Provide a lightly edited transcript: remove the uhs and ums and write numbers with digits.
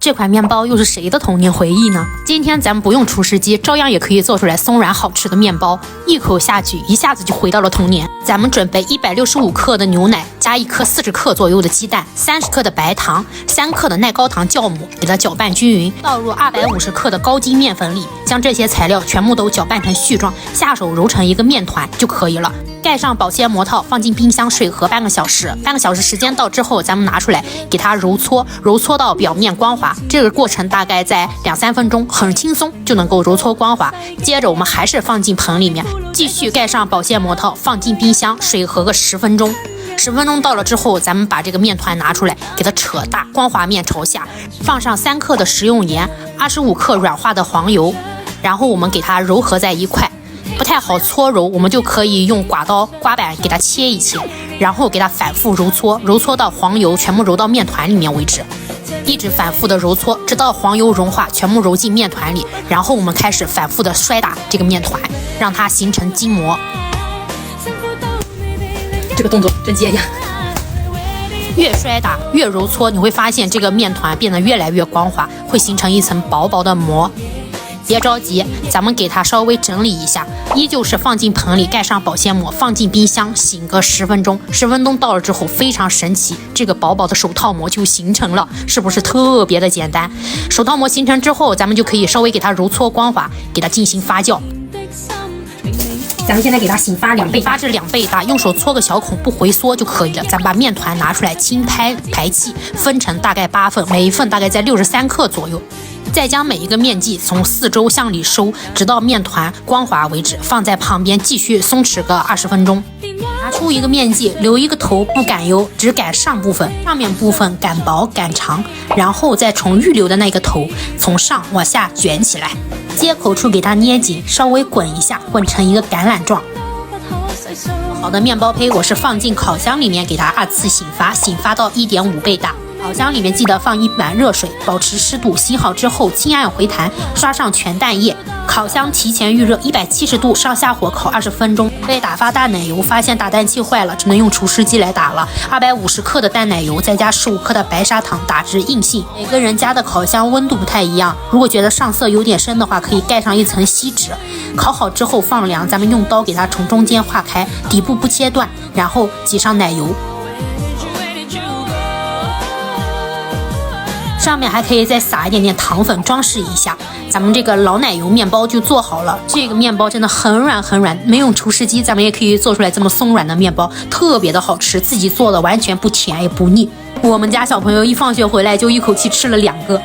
这款面包又是谁的童年回忆呢？今天咱们不用厨师机，照样也可以做出来松软好吃的面包，一口下去，一下子就回到了童年。咱们准备165克的牛奶，加1颗40克左右的鸡蛋，30克的白糖，3克的耐高糖酵母，给它搅拌均匀，倒入250克的高筋面粉里，将这些材料全部都搅拌成絮状，下手揉成一个面团就可以了。盖上保鲜膜套，放进冰箱水合半个小时。半个小时时间到之后，咱们拿出来给它揉搓到表面光滑。这个过程大概在2-3分钟，很轻松就能够揉搓光滑。接着我们还是放进盆里面，继续盖上保鲜膜套，放进冰箱水合个10分钟。10分钟到了之后，咱们把这个面团拿出来，给它扯大，光滑面朝下，放上3克的食用盐，25克软化的黄油，然后我们给它揉合在一块。不太好搓揉，我们就可以用刮板给它切一切，然后给它反复揉搓到黄油全部揉到面团里面为止，一直反复的揉搓，直到黄油融化，全部揉进面团里。然后我们开始反复的摔打这个面团，让它形成筋膜。这个动作真接呀！越摔打越揉搓，你会发现这个面团变得越来越光滑，会形成一层薄薄的膜。别着急，咱们给它稍微整理一下，依旧是放进盆里，盖上保鲜膜，放进冰箱醒个10分钟。10分钟到了之后，非常神奇，这个薄薄的手套膜就形成了，是不是特别的简单？手套膜形成之后，咱们就可以稍微给它揉搓光滑，给它进行发酵。咱们现在给它醒发2倍，发至2倍大，用手搓个小孔，不回缩就可以了。咱们把面团拿出来，轻拍排气，分成大概8份，每一份大概在63克左右。再将每一个面剂从4周向里收，直到面团光滑为止，放在旁边继续松弛个20分钟。拿出一个面剂，留一个头，不擀油，只擀上部分，上面部分擀薄擀长，然后再从预留的那个头从上往下卷起来，接口处给它捏紧，稍微滚一下，滚成一个橄榄状。好的面包胚我是放进烤箱里面给它2次醒发到1.5倍大。烤箱里面记得放1碗热水，保持湿度，醒好之后轻按回弹，刷上全蛋液。烤箱提前预热170度，上下火烤20分钟。为打发大奶油，发现打蛋器坏了，只能用厨师机来打了。250克的淡奶油，再加15克的白砂糖，打至硬性。每个人家的烤箱温度不太一样，如果觉得上色有点深的话，可以盖上一层锡纸。烤好之后放凉，咱们用刀给它从中间划开，底部不切断，然后挤上奶油。上面还可以再撒一点点糖粉装饰一下，咱们这个老奶油面包就做好了。这个面包真的很软很软，没用厨师机咱们也可以做出来这么松软的面包，特别的好吃，自己做的完全不甜也不腻。我们家小朋友一放学回来就一口气吃了2个。